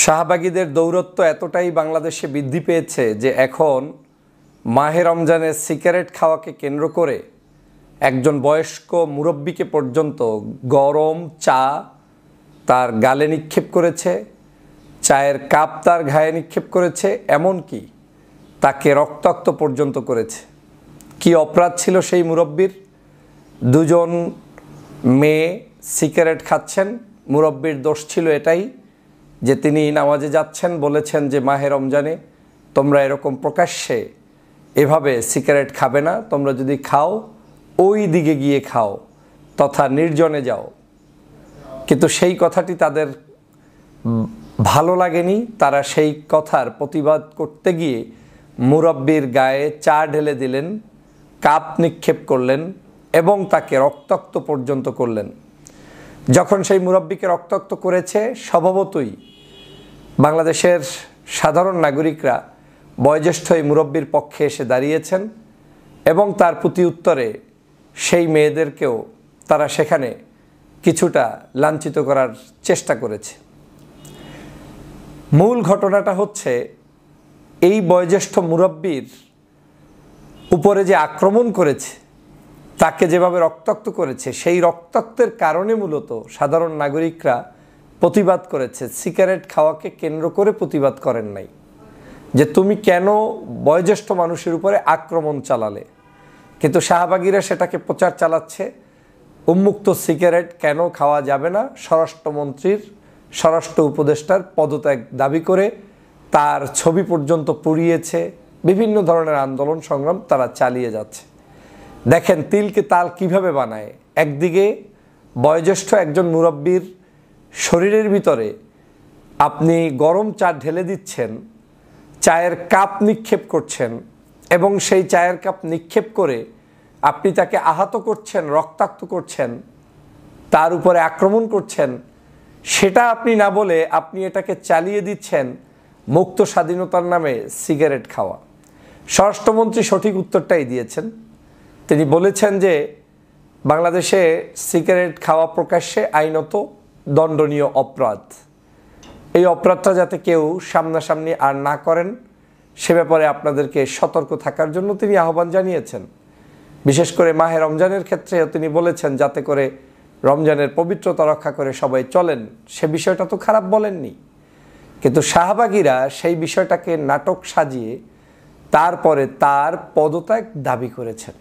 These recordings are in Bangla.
শাহবাগীদের দৌরত্ব এতটাই বাংলাদেশে বৃদ্ধি পেয়েছে যে এখন মাহে রমজানের সিগারেট খাওয়াকে কেন্দ্র করে একজন বয়স্ক মুরব্বিকে পর্যন্ত গরম চা তার গালে নিক্ষেপ করেছে, চায়ের কাপ তার ঘায়ে নিক্ষেপ করেছে, এমনকি তাকে রক্তাক্ত পর্যন্ত করেছে। কি অপরাধ ছিল সেই মুরব্বির? দুজন মেয়ে সিগারেট খাচ্ছেন, মুরব্বির দোষ ছিল এটাই যে তিনি নামাজে যাচ্ছেন, বলেছেন যে মাহে রমজানে তোমরা এরকম প্রকাশ্যে এভাবে সিগারেট খাবে না, তোমরা যদি খাও ওই দিকে গিয়ে খাও তথা নির্জনে যাও। কিন্তু সেই কথাটি তাদের ভালো লাগেনি, তারা সেই কথার প্রতিবাদ করতে গিয়ে মুরব্বির গায়ে চা ঢেলে দিলেন, কাপ নিক্ষেপ করলেন এবং তাকে রক্তাক্ত পর্যন্ত করলেন। যখন সেই মুরব্বিকে রক্তাক্ত করেছে, স্বভাবতই বাংলাদেশের সাধারণ নাগরিকরা বয়োজ্যেষ্ঠ এই মুরব্বির পক্ষে এসে দাঁড়িয়েছেন এবং তার প্রতি উত্তরে সেই মেয়েদেরকেও তারা সেখানে কিছুটা লাঞ্ছিত করার চেষ্টা করেছে। মূল ঘটনাটা হচ্ছে এই বয়োজ্যেষ্ঠ মুরব্বির উপরে যে আক্রমণ করেছে, তাকে যেভাবে রক্তাক্ত করেছে, সেই রক্তাক্তের কারণে মূলত সাধারণ নাগরিকরা প্রতিবাদ করেছে। সিগারেট খাওয়াকে কেন্দ্র করে প্রতিবাদ করেন নাই যে তুমি কেন বয়োজ্যেষ্ঠ মানুষের উপরে আক্রমণ চালালে, কিন্তু শাহবাগীরা সেটাকে প্রচার চালাচ্ছে। উন্মুক্ত সিগারেট কেন খাওয়া যাবে না, স্বরাষ্ট্রমন্ত্রীর স্বরাষ্ট্র উপদেষ্টার পদত্যাগ দাবি করে তার ছবি পর্যন্ত পুড়িয়েছে। বিভিন্ন ধরনের আন্দোলন সংগ্রাম তারা চালিয়ে যাচ্ছে। দেখেন তিলকে তাল কিভাবে বানায়। একদিকে বয়োজ্যেষ্ঠ একজন মুরব্বির শরীরের ভিতরে আপনি গরম চা ঢেলে দিচ্ছেন, চায়ের কাপ নিক্ষেপ করছেন এবং সেই চায়ের কাপ নিক্ষেপ করে আপনি তাকে আহত করছেন, রক্তাক্ত করছেন, তার উপরে আক্রমণ করছেন। সেটা আপনি না বলে আপনি এটাকে চালিয়ে দিচ্ছেন মুক্ত স্বাধীনতার নামে সিগারেট খাওয়া। স্বরাষ্ট্রমন্ত্রী সঠিক উত্তরটাই দিয়েছেন। তিনি বলেছেন যে বাংলাদেশে সিগারেট খাওয়া প্রকাশ্যে আইনত দণ্ডনীয় অপরাধ। এই অপরাধটা যাতে কেউ সামনাসামনি আর না করেন সে ব্যাপারে আপনাদেরকে সতর্ক থাকার জন্য তিনি আহ্বান জানিয়েছেন। বিশেষ করে মাহে রমজানের ক্ষেত্রেও তিনি বলেছেন যাতে করে রমজানের পবিত্রতা রক্ষা করে সবাই চলেন। সে বিষয়টা তো খারাপ বলেননি, কিন্তু শাহবাগীরা সেই বিষয়টাকে নাটক সাজিয়ে তারপরে তার পদত্যাগ দাবি করেছেন।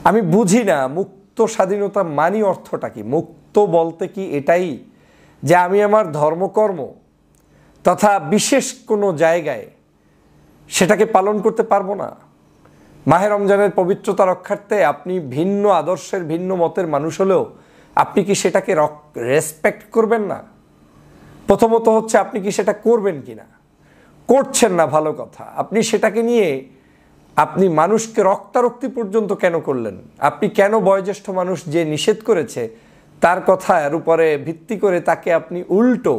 আমি বুঝি না মুক্ত স্বাধীনতা মানি অর্থটা কি। মুক্ত বলতে কি এটাই যে আমি আমার ধর্মকর্ম তথা বিশেষ কোনো জায়গায় সেটাকে পালন করতে পারবো না? মাহে রমজানের পবিত্রতা রক্ষার্থে আপনি ভিন্ন আদর্শের ভিন্ন মতের মানুষ হলেও আপনি কি সেটাকে রেসপেক্ট করবেন না? প্রথমত হচ্ছে আপনি কি সেটা করবেন কি না, করছেন না, ভালো কথা। আপনি সেটাকে নিয়ে আপনি মানুষকে রক্তারক্তি পর্যন্ত কেন করলেন? আপনি কেন বয়োজ্যেষ্ঠ মানুষ যে নিষেধ করেছে তার কথার উপরে ভিত্তি করে তাকে আপনি উল্টো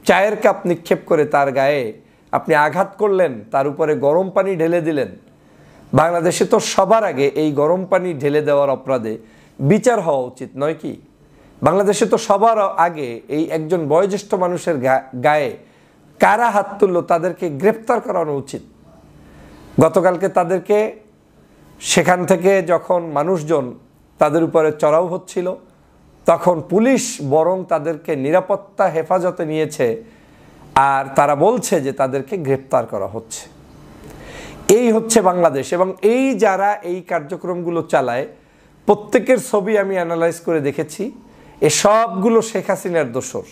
চায়ের কাপ নিক্ষেপ করে তার গায়ে আপনি আঘাত করলেন, তার উপরে গরম পানি ঢেলে দিলেন? বাংলাদেশে তো সবার আগে এই গরম পানি ঢেলে দেওয়ার অপরাধে বিচার হওয়া উচিত নয় কি? বাংলাদেশে তো সবার আগে এই একজন বয়োজ্যেষ্ঠ মানুষের গায়ে কারা হাত তুললো তাদেরকে গ্রেপ্তার করানো উচিত। গতকালকে তাদেরকে সেখান থেকে যখন মানুষজন তাদের উপরে চড়াও হচ্ছিল তখন পুলিশ বরং তাদেরকে নিরাপত্তা হেফাজতে নিয়েছে আর তারা বলছে যে তাদেরকে গ্রেপ্তার করা হচ্ছে। এই হচ্ছে বাংলাদেশ। এবং এই যারা এই কার্যক্রমগুলো চালায় প্রত্যেকের ছবি আমি অ্যানালাইজ করে দেখেছি, এ সবগুলো শেখ হাসিনার দোসর।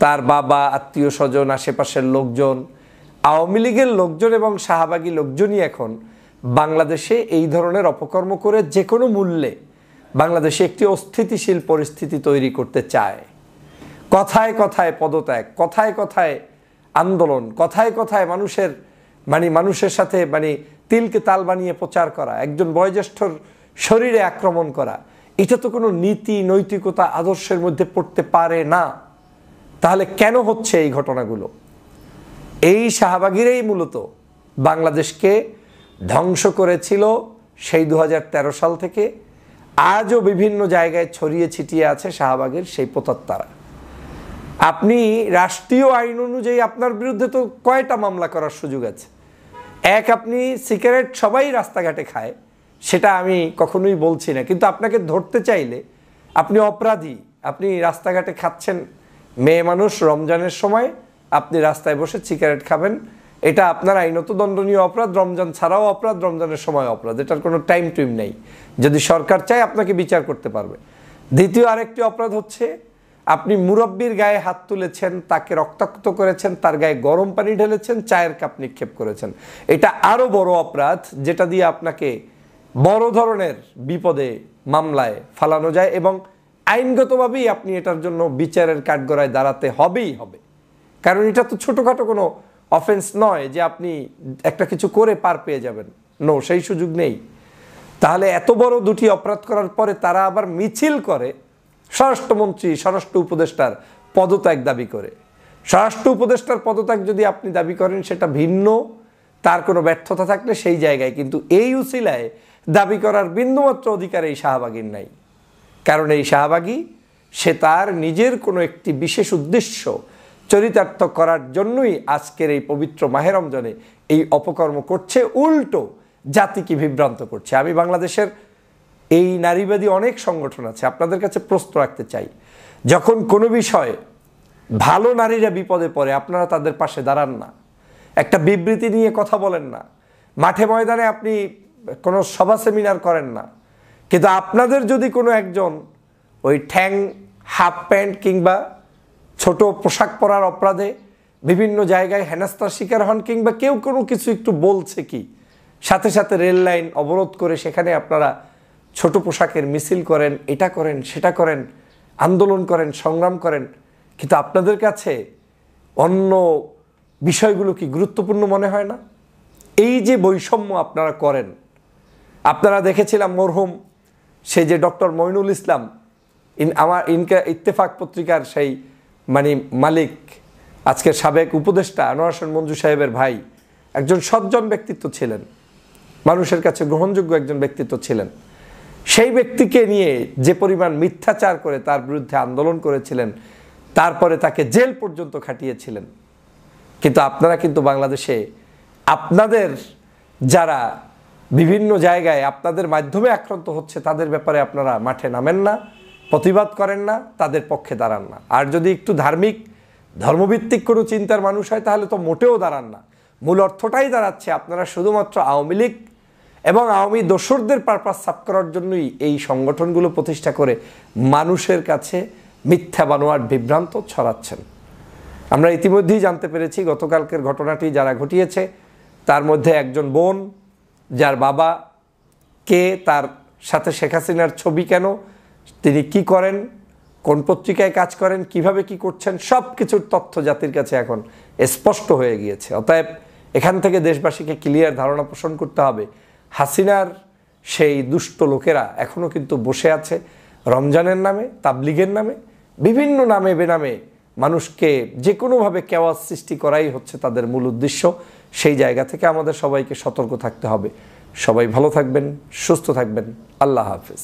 তার বাবা, আত্মীয় স্বজন, আশেপাশের লোকজন, আওয়ামী লীগের লোকজন এবং শাহবাগী লোকজনই এখন বাংলাদেশে এই ধরনের অপকর্ম করে যে কোনো মূল্যে বাংলাদেশে একটি অস্থিতিশীল পরিস্থিতি তৈরি করতে চায়। কথায় কথায় পদত্যাগ, কথায় কথায় আন্দোলন, কথায় কথায় মানুষের সাথে তিলকে তাল বানিয়ে প্রচার করা, একজন বয়োজ্যেষ্ঠর শরীরে আক্রমণ করা, এটা তো কোনো নীতি নৈতিকতা আদর্শের মধ্যে পড়তে পারে না। তাহলে কেন হচ্ছে এই ঘটনাগুলো? এই শাহবাগীরাই মূলত বাংলাদেশকে ধ্বংস করেছিল সেই 2013 সাল থেকে। আজও বিভিন্ন জায়গায় ছড়িয়ে ছিটিয়ে আছে শাহবাগের সেই প্রতাত্তারা। আপনি রাষ্ট্রীয় আইন অনুযায়ী আপনার বিরুদ্ধে তো কয়টা মামলা করার সুযোগ আছে। এক, আপনি সিগারেট সবাই রাস্তাঘাটে খায়, সেটা আমি কখনোই বলছি না, কিন্তু আপনাকে ধরতে চাইলে আপনি অপরাধী। আপনি রাস্তাঘাটে খাচ্ছেন, মেয়ে মানুষ রমজানের সময় আপনি রাস্তায় বসে সিগারেট খাবেন, এটা আপনার আইনত দণ্ডনীয় অপরাধ। রমজান ছাড়াও অপরাধ, রমজানের সময় অপরাধ, এটার কোনো টাইম টুইম নেই। যদি সরকার চায় আপনাকে বিচার করতে পারবে। দ্বিতীয় আরেকটি অপরাধ হচ্ছে আপনি মুরব্বির গায়ে হাত তুলেছেন, তাকে রক্তাক্ত করেছেন, তার গায়ে গরম পানি ঢেলেছেন, চায়ের কাপ নিক্ষেপ করেছেন। এটা আরও বড় অপরাধ, যেটা দিয়ে আপনাকে বড় ধরনের বিপদে মামলায় ফালানো যায় এবং আইনগতভাবেই আপনি এটার জন্য বিচারের কাঠগড়ায় দাঁড়াতে হবেই হবে। কারণ এটা তো ছোটোখাটো কোনো অফেন্স নয় যে আপনি একটা কিছু করে পার পেয়ে যাবেন, নো, সেই সুযোগ নেই। তাহলে এত বড় দুটি অপরাধ করার পরে তারা আবার মিছিল করে স্বরাষ্ট্রমন্ত্রী, স্বরাষ্ট্র উপদেষ্টার পদত্যাগ দাবি করে। স্বরাষ্ট্র উপদেষ্টার পদত্যাগ যদি আপনি দাবি করেন সেটা ভিন্ন, তার কোনো ব্যর্থতা থাকলে সেই জায়গায়, কিন্তু এই উসিলায় দাবি করার বিন্দুমাত্র অধিকার এই শাহবাগীর নাই। কারণ এই শাহবাগী সে তার নিজের কোনো একটি বিশেষ উদ্দেশ্য চরিতার্থ করার জন্যই আজকের এই পবিত্র মাহে রমজানে এই অপকর্ম করছে, উল্টো জাতিকে বিভ্রান্ত করছে। আমি বাংলাদেশের এই নারীবাদী অনেক সংগঠন আছে, আপনাদের কাছে প্রশ্ন রাখতে চাই, যখন কোনো বিষয়ে ভালো নারীরা বিপদে পড়ে আপনারা তাদের পাশে দাঁড়ান না, একটা বিবৃতি নিয়ে কথা বলেন না, মাঠে ময়দানে আপনি কোনো সভা সেমিনার করেন না, কিন্তু আপনাদের যদি কোনো একজন ওই ঠ্যাং, হাফ প্যান্ট কিংবা ছোট পোশাক পরার অপরাধে বিভিন্ন জায়গায় হেনস্থার শিকার হন, কিংবা কেউ কোনো কিছু একটু বলছে কি, সাথে সাথে রেল লাইন অবরোধ করে সেখানে আপনারা ছোট পোশাকের মিছিল করেন, এটা করেন, সেটা করেন, আন্দোলন করেন, সংগ্রাম করেন, কিন্তু আপনাদের কাছে অন্য বিষয়গুলো কি গুরুত্বপূর্ণ মনে হয় না? এই যে বৈষম্য আপনারা করেন, আপনারা দেখেছিলাম মরহুম সেই যে ডক্টর মইনুল ইসলাম, আমার ইত্তেফাক পত্রিকার সেই মালিক, আজকের সাবেক উপদেষ্টা আনোয়ার হোসেন মঞ্জু সাহেবের ভাই, একজন সজ্জন ব্যক্তিত্ব ছিলেন, মানুষের কাছে গ্রহণযোগ্য একজন ব্যক্তিত্ব ছিলেন। সেই ব্যক্তিকে নিয়ে যে পরিমাণ মিথ্যাচার করে তার বিরুদ্ধে আন্দোলন করেছিলেন, তারপরে তাকে জেল পর্যন্ত খাটিয়েছিলেন। কিন্তু আপনারা কিন্তু বাংলাদেশে আপনাদের যারা বিভিন্ন জায়গায় আপনাদের মাধ্যমে আক্রান্ত হচ্ছে তাদের ব্যাপারে আপনারা মাঠে নামেন না, প্রতিবাদ করেন না, তাদের পক্ষে দাঁড়ান না। আর যদি একটু ধার্মিক, ধর্মভিত্তিক কোনো চিন্তার মানুষ হয় তাহলে তো মোটেও দাঁড়ান না। মূল অর্থটাই দাঁড়াচ্ছে আপনারা শুধুমাত্র আওয়ামী লীগ এবং আওয়ামী দোসরদের পারপাস সাফ করার জন্যই এই সংগঠনগুলো প্রতিষ্ঠা করে মানুষের কাছে মিথ্যা বানোয়ার বিভ্রান্ত ছড়াচ্ছেন। আমরা ইতিমধ্যেই জানতে পেরেছি গতকালকের ঘটনাটি যারা ঘটিয়েছে তার মধ্যে একজন বোন, যার বাবা কে, তার সাথে শেখ হাসিনার ছবি কেন, তিনি কি করেন, কোন পত্রিকায় কাজ করেন, কিভাবে কি করছেন, সব কিছুর তথ্য জাতির কাছে এখন স্পষ্ট হয়ে গিয়েছে। অতএব এখান থেকে দেশবাসীকে ক্লিয়ার ধারণা পোষণ করতে হবে, হাসিনার সেই দুষ্ট লোকেরা এখনও কিন্তু বসে আছে রমজানের নামে, তাবলিগের নামে, বিভিন্ন নামে বেনামে মানুষকে যে কোনোভাবে কেওয়াজ সৃষ্টি করাই হচ্ছে তাদের মূল উদ্দেশ্য। সেই জায়গা থেকে আমাদের সবাইকে সতর্ক থাকতে হবে। সবাই ভালো থাকবেন, সুস্থ থাকবেন। আল্লাহ হাফেজ।